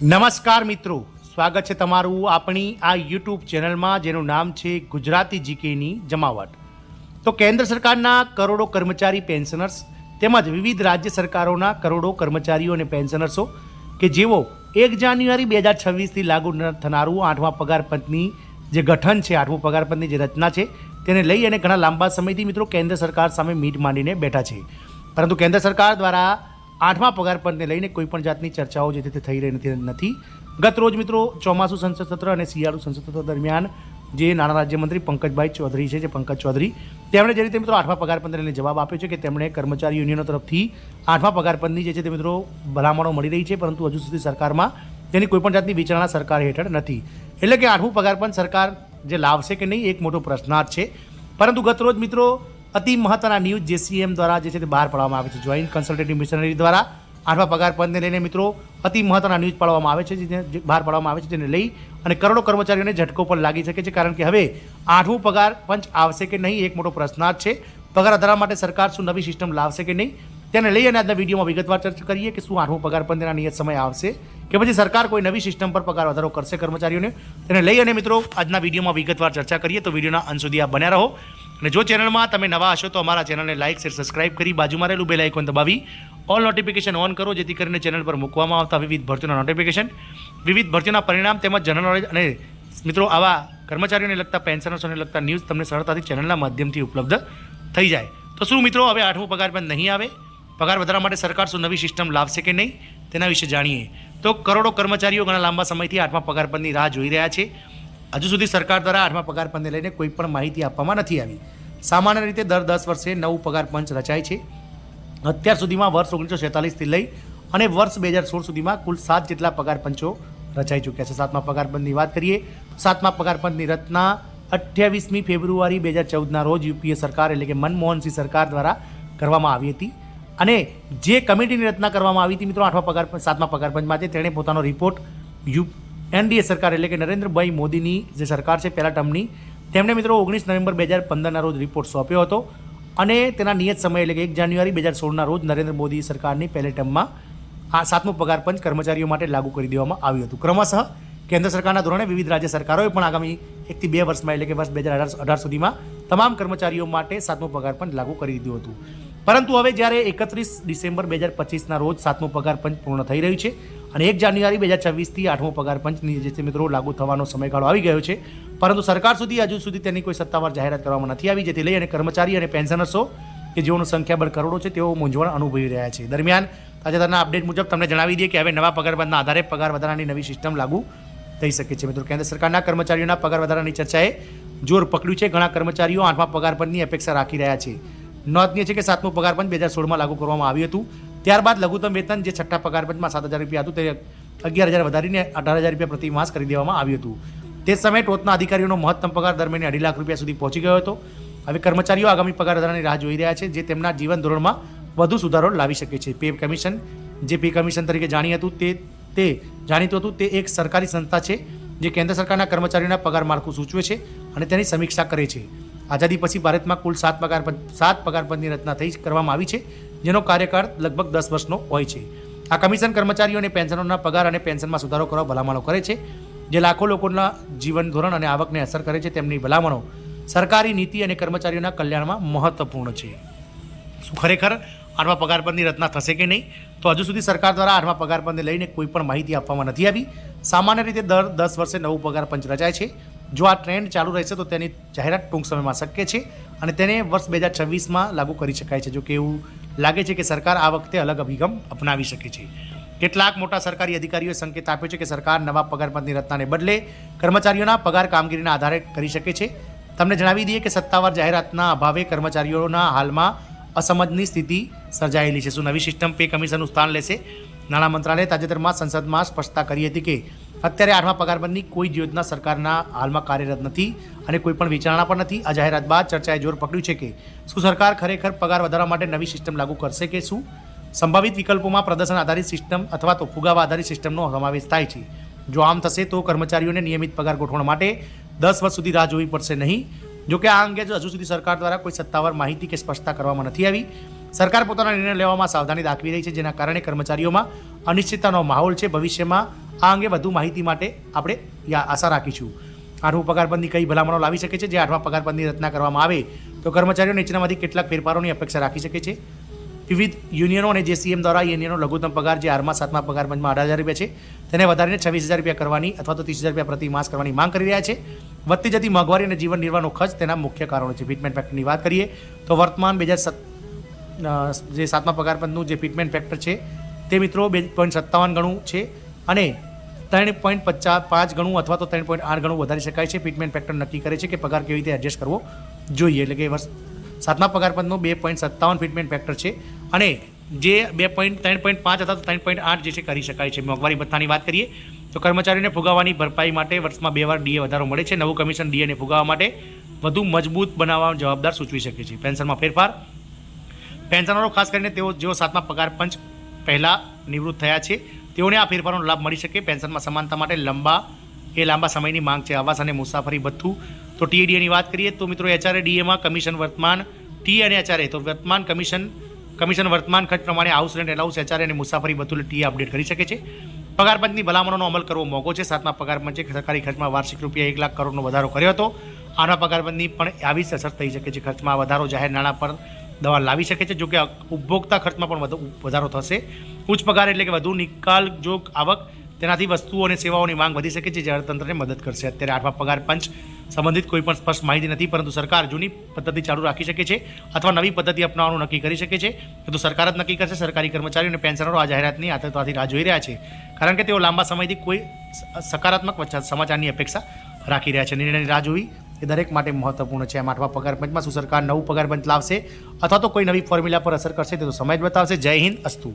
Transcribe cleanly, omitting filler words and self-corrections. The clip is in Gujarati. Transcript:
નમસ્કાર મિત્રો, સ્વાગત છે તમારું આપણી આ યુટ્યુબ ચેનલમાં જેનું નામ છે ગુજરાતી જીકેની જમાવટ. તો કેન્દ્ર સરકારના કરોડો કર્મચારી પેન્શનર્સ તેમજ વિવિધ રાજ્ય સરકારોના કરોડો કર્મચારીઓ અને પેન્શનર્સો કે જેઓ 1 જાન્યુઆરી 2026થી લાગુ થનારું 8મા પગાર પંચની જે ગઠન છે, 8મું પગાર પંચની જે રચના છે તેને લઈ અને ઘણા લાંબા સમયથી મિત્રો કેન્દ્ર સરકાર સામે મીટ માંડીને બેઠા છે. પરંતુ કેન્દ્ર સરકાર દ્વારા 8મા પગાર પંચને લઈને કોઈપણ જાતની ચર્ચાઓ જે તે થઈ રહી નથી. ગત રોજ મિત્રો ચોમાસું સંસદ સત્ર અને શિયાળુ સંસદ સત્ર દરમિયાન જે નાણાં રાજ્યમંત્રી પંકજભાઈ ચૌધરી છે, જે પંકજ ચૌધરી, તેમણે જે રીતે મિત્રો 8મા પગાર પંચને લઈને જવાબ આપ્યો છે કે તેમણે કર્મચારી યુનિયનો તરફથી 8મા પગાર પંચની જે છે તે મિત્રો ભલામણો મળી રહી છે, પરંતુ હજુ સુધી સરકારમાં તેની કોઈપણ જાતની વિચારણા સરકાર હેઠળ નથી. એટલે કે 8મું પગાર પંચ સરકાર જે લાવશે કે નહીં એક મોટો પ્રશ્નાર્થ છે. પરંતુ ગત રોજ મિત્રો અતિ મહત્વના ન્યૂઝ જેસીએમ દ્વારા જે છે તે બહાર પાડવામાં આવે છે. જોઈન્ટ કન્સલ્ટેટિવ મિશનરી દ્વારા 8મા પગાર પંચને લઈને મિત્રો અતિ મહત્વના ન્યૂઝ પાડવામાં આવે છે, જે બહાર પાડવામાં આવે છે, જેને લઈ અને કરોડો કર્મચારીઓને ઝટકો પણ લાગી શકે છે. કારણ કે હવે 8મું પગાર પંચ આવશે કે નહીં એક મોટો પ્રશ્નાર્થ છે. પગાર વધારવા માટે સરકાર શું નવી સિસ્ટમ લાવશે કે નહીં તેને લઈ અને આજના વિડીયોમાં વિગતવાર ચર્ચા કરીએ કે શું 8મું પગાર પંચના નિયત સમય આવશે કે પછી સરકાર કોઈ નવી સિસ્ટમ પર પગાર વધારો કરશે કર્મચારીઓને, તેને લઈ અને મિત્રો આજના વિડીયોમાં વિગતવાર ચર્ચા કરીએ. તો વિડીયોના અંત સુધી આપ બન્યા રહો. અને જો ચેનલમાં તમે નવા હશો તો અમારા ચેનલને લાઇક, શેર, સબસ્ક્રાઇબ કરી બાજુમાં રહેલું બેલ આઇકોન દબાવી ઓલ નોટિફિકેશન ઓન કરો, જેથી કરીને ચેનલ પર મૂકવામાં આવતા વિવિધ ભરતીઓના નોટિફિકેશન, વિવિધ ભરતીઓના પરિણામ તેમજ જનરલ નોલેજ અને મિત્રો આવા કર્મચારીઓને લગતા પેન્શનર્સોને લગતા ન્યૂઝ તમને સરળતાથી ચેનલના માધ્યમથી ઉપલબ્ધ થઈ જાય. તો શું મિત્રો હવે 8મું પગાર પંચ નહીં આવે? પગાર વધારવા માટે સરકાર શું નવી સિસ્ટમ લાવશે કે નહીં તેના વિશે જાણીએ. તો કરોડો કર્મચારીઓ ઘણા લાંબા સમયથી 8મા પગાર પંચની રાહ જોઈ રહ્યા છે. હજુ સુધી સરકાર દ્વારા 8મા પગાર પંચને લઈને કોઈ પણ માહિતી આપવામાં નથી આવી. સામાન્ય રીતે દર 10 વર્ષે નવું પગાર પંચ રચાય છે. અત્યાર સુધીમાં વર્ષ 1946થી લઈ અને વર્ષ 2016 સુધીમાં કુલ 7 જેટલા પગાર પંચો રચાઈ ચૂક્યા છે. 7મા પગાર પંચની વાત કરીએ તો 7મા પગાર પંચની રચના 28મી ફેબ્રુઆરી 2014ના રોજ યુપીએ સરકાર એટલે કે મનમોહનસિંહ સરકાર દ્વારા કરવામાં આવી હતી. અને જે કમિટીની રચના કરવામાં આવી હતી મિત્રો 7મા પગાર પંચ માટે, તેણે પોતાનો રિપોર્ટ એનડીએ સરકાર એટલે કે નરેન્દ્રભાઈ મોદીની જે સરકાર છે પહેલા ટર્મની, તેમણે મિત્રો 19 નવેમ્બર 2015ના રોજ રિપોર્ટ સોંપ્યો હતો. અને તેના નિયત સમય એટલે કે 1 જાન્યુઆરી 2016ના રોજ નરેન્દ્ર મોદી સરકારની પહેલી ટર્મમાં આ 7મું પગાર પંચ કર્મચારીઓ માટે લાગુ કરી દેવામાં આવ્યું હતું. ક્રમશઃ કેન્દ્ર સરકારના ધોરણે વિવિધ રાજ્ય સરકારોએ પણ આગામી 1 થી 2 વર્ષમાં એટલે કે વર્ષ 2018 સુધીમાં તમામ કર્મચારીઓ માટે 7મું પગાર પંચ લાગુ કરી દીધું હતું. પરંતુ હવે જ્યારે 31 ડિસેમ્બર 2025ના રોજ 7મું પગાર પંચ પૂર્ણ થઈ રહ્યું છે અને 1 જાન્યુઆરી 2026થી 8મું પગાર પંચની જે મિત્રો લાગુ થવાનો સમયગાળો આવી ગયો છે, પરંતુ સરકાર હજુ સુધી તેની કોઈ સત્તાવાર જાહેરાત કરવામાં નથી આવી, જેથી લઈ અને કર્મચારી અને પેન્શનર્સો કે જેઓનું સંખ્યાબળ કરોડો છે તેઓ મૂંઝવણ અનુભવી રહ્યા છે. દરમિયાન તાજેતરના અપડેટ મુજબ તમને જણાવી દઈએ કે હવે નવા પગાર પંચના આધારે પગાર વધારાની નવી સિસ્ટમ લાગુ થઈ શકે છે. મિત્રો કેન્દ્ર સરકારના કર્મચારીઓના પગાર વધારાની ચર્ચાએ જોર પકડ્યું છે. ઘણા કર્મચારીઓ 8મા પગાર પંચની અપેક્ષા રાખી રહ્યા છે. નોંધનીય છે કે 7મું પગાર પંચ 2016માં લાગુ કરવામાં આવ્યું હતું. ત્યારબાદ લઘુત્તમ વેતન જે 6ઠ્ઠા પગાર પંચમાં 7,000 રૂપિયા હતું તે 11,000 વધારીને 18,000 રૂપિયા પ્રતિ માસ કરી દેવામાં આવ્યું હતું. તે સમયે ટોચના અધિકારીઓનો મહત્તમ પગાર દર મહિને 2.5 લાખ રૂપિયા સુધી પહોંચી ગયો હતો. હવે કર્મચારીઓ આગામી પગાર વધારાની રાહ જોઈ રહ્યા છે, જે તેમના જીવન ધોરણમાં વધુ સુધારો લાવી શકે છે. પે કમિશન, જે પે કમિશન તરીકે જાણીતું હતું, તે એક સરકારી સંસ્થા છે જે કેન્દ્ર સરકારના કર્મચારીઓના પગાર માળખું સૂચવે છે અને તેની સમીક્ષા કરે છે. આઝાદી પછી ભારતમાં કુલ 7 પગાર પંચની રચના કરવામાં આવી છે, જેનો કાર્યકાળ લગભગ 10 વર્ષનો હોય છે. આ કમિશન કર્મચારીઓ અને પેન્શનરોના પગાર અને પેન્શનમાં સુધારો કરવા ભલામણો કરે છે, જે લાખો લોકોના જીવન ધોરણ અને આવકને અસર કરે છે. તેમની ભલામણો સરકારી નીતિ અને કર્મચારીઓના કલ્યાણમાં મહત્વપૂર્ણ છે. શું ખરેખર 8મા પગાર પંચની રચના થશે કે નહીં? તો હજુ સુધી સરકાર દ્વારા 8મા પગાર પંચને લઈને કોઈ પણ માહિતી આપવામાં નથી આવી. સામાન્ય રીતે દર 10 વર્ષે નવું પગાર પંચ રચાય છે. જો આ ટ્રેન્ડ ચાલુ રહેશે તો તેની જાહેરાત ટૂંક સમયમાં શક્ય છે અને તેને વર્ષ 2026માં લાગુ કરી શકાય છે. જો કે એવું લાગે છે કે સરકાર આ વખતે અલગ અભિગમ અપનાવી શકે છે. કેટલાક મોટા સરકારી અધિકારીઓએ સંકેત આપ્યો છે કે સરકાર નવા પગાર પંચની રચનાને બદલે કર્મચારીઓના પગાર કામગીરીના આધારે કરી શકે છે. તમને જણાવી દઈએ કે સત્તાવાર જાહેરાતના અભાવે કર્મચારીઓના હાલમાં અસમજની સ્થિતિ સર્જાયેલી છે. શું નવી સિસ્ટમ પે કમિશનનું સ્થાન લેશે? નાણાં મંત્રાલયે તાજેતરમાં સંસદમાં સ્પષ્ટતા કરી હતી કે અત્યારે 8મા પગાર પંચની કોઈ જ યોજના સરકારના હાલમાં કાર્યરત નથી અને કોઈ પણ વિચારણા પણ નથી. આ જાહેરાત બાદ ચર્ચાએ જોર પકડ્યું છે કે શું સરકાર ખરેખર પગાર વધારવા માટે નવી સિસ્ટમ લાગુ કરશે કે શું? સંભવિત વિકલ્પોમાં પ્રદર્શન આધારિત સિસ્ટમ અથવા તો ફુગાવા આધારિત સિસ્ટમનો સમાવેશ થાય છે. જો આમ થશે તો કર્મચારીઓને નિયમિત પગાર ગોઠવણ માટે 10 વર્ષ સુધી રાહ જોવી પડશે નહીં. જોકે આ અંગે હજુ સુધી સરકાર દ્વારા કોઈ સત્તાવાર માહિતી કે સ્પષ્ટતા કરવામાં નથી આવી. સરકાર પોતાના નિર્ણય લેવામાં સાવધાની દાખવી રહી છે, જેના કારણે કર્મચારીઓમાં અનિશ્ચિતતાનો માહોલ છે. ભવિષ્યમાં આ અંગે વધુ માહિતી માટે આપણે આશા રાખીશું. 8મું પગારબંધની કઈ ભલામણો લાવી શકે છે? જે 8મા પગારબંધની રચના કરવામાં આવે તો કર્મચારીઓ નીચેનામાંથી કેટલાક ફેરફારોની અપેક્ષા રાખી શકે છે? વિવિધ યુનિયનો અને જેસીએમ દ્વારા યુનિયનો લઘુત્તમ પગાર જે 7મા પગારબંધમાં 18,000 રૂપિયા છે તેને વધારીને 26,000 રૂપિયા કરવાની અથવા તો 30,000 રૂપિયા પ્રતિ માસ કરવાની માંગ કરી રહ્યા છે. વધતી જતી મોંઘવારી અને જીવન નિર્વાહનો ખર્ચ તેના મુખ્ય કારણો છે. ફિટમેન્ટ ફેક્ટરની વાત કરીએ તો વર્તમાન 2007 જે 7મા પગારબંધનું જે ફિટમેન્ટ ફેક્ટર છે તે મિત્રો 2.57 ગણું છે અને 3.5 ગણું અથવા તો 3.8 ગણું વધારી શકાય છે. ફિટમેન્ટ ફેક્ટર નક્કી કરે છે કે પગાર કેવી રીતે એડજસ્ટ કરવો જોઈએ. એટલે કે 7મા પગારબંધનો 2.57 ફિટમેન્ટ ફેક્ટર છે અને જે 3.5 અથવા તો 3.8 જે છે કરી શકાય છે. મોંઘવારી ભથ્થાની વાત કરીએ તો કર્મચારીઓને ફુગાવાની ભરપાઈ માટે વર્ષમાં 2 વાર ડીએ વધારો મળે છે. નવું કમિશન ડીએને ફુગાવા માટે વધુ મજબૂત બનાવવા જવાબદાર સૂચવી શકે છે. પેન્શનમાં ફેરફાર. પેન્શનરો ખાસ કરીને જેઓ 7મા પગાર પંચ પહેલાં નિવૃત્ત થયા છે તેઓને આ ફેરફારોનો લાભ મળી શકે. પેન્શનમાં સમાનતા માટે લાંબા સમયની માંગ છે. આવાસ અને મુસાફરી ભથ્થું. તો ટીએડીએની વાત કરીએ તો મિત્રો એચઆરએ ડીએમાં કમિશન વર્તમાન ટી અને એચઆરએ તો વર્તમાન કમિશન વર્તમાન ખર્ચ પ્રમાણે હાઉસ રેન્ટ એલાઉન્સ એચઆરએ અને મુસાફરી ભથ્થું ટીએ અપડેટ કરી શકે છે. પગારપંચની ભલામણોનો અમલ કરવો મોંઘો છે. 7મા પગારપંચે સરકારી ખર્ચમાં વાર્ષિક રૂપિયા 1 લાખ કરોડનો વધારો કર્યો હતો. 8મા પગારપંચની પણ આવી જ અસર થઈ શકે છે. ખર્ચમાં વધારો જાહેર નાણાં પર દવા લાવી શકે છે. જોકે ઉપભોક્તા ખર્ચમાં પણ વધારો થશે. ઉચ્ચ પગાર એટલે કે વધુ નિકાલજોગ આવક, તેનાથી વસ્તુઓ અને સેવાઓની માંગ વધી શકે છે જે અર્થતંત્રને મદદ કરશે. અત્યારે 8મા પગાર પંચ સંબંધિત કોઈ પણ સ્પષ્ટ માહિતી નથી, પરંતુ સરકાર જૂની પદ્ધતિ ચાલુ રાખી શકે છે અથવા નવી પદ્ધતિ અપનાવવાનું નક્કી કરી શકે છે. તો સરકાર જ નક્કી કરશે. સરકારી કર્મચારીઓ અને પેન્શનરો આ જાહેરાતની આતરતાથી રાહ જોઈ રહ્યા છે, કારણ કે તેઓ લાંબા સમયથી કોઈ સકારાત્મક સમાચારની અપેક્ષા રાખી રહ્યા છે. નિર્ણયની રાહ જોવી એ દરેક માટે મહત્વપૂર્ણ છે. આમ 8મા પગાર પંચમાં શું સરકાર નવું પગાર પંચ લાવશે અથવા તો કોઈ નવી ફોર્મ્યુલા પર અસર કરશે તે તો સમય જ બતાવશે. જય હિન્દ, અસ્તુ.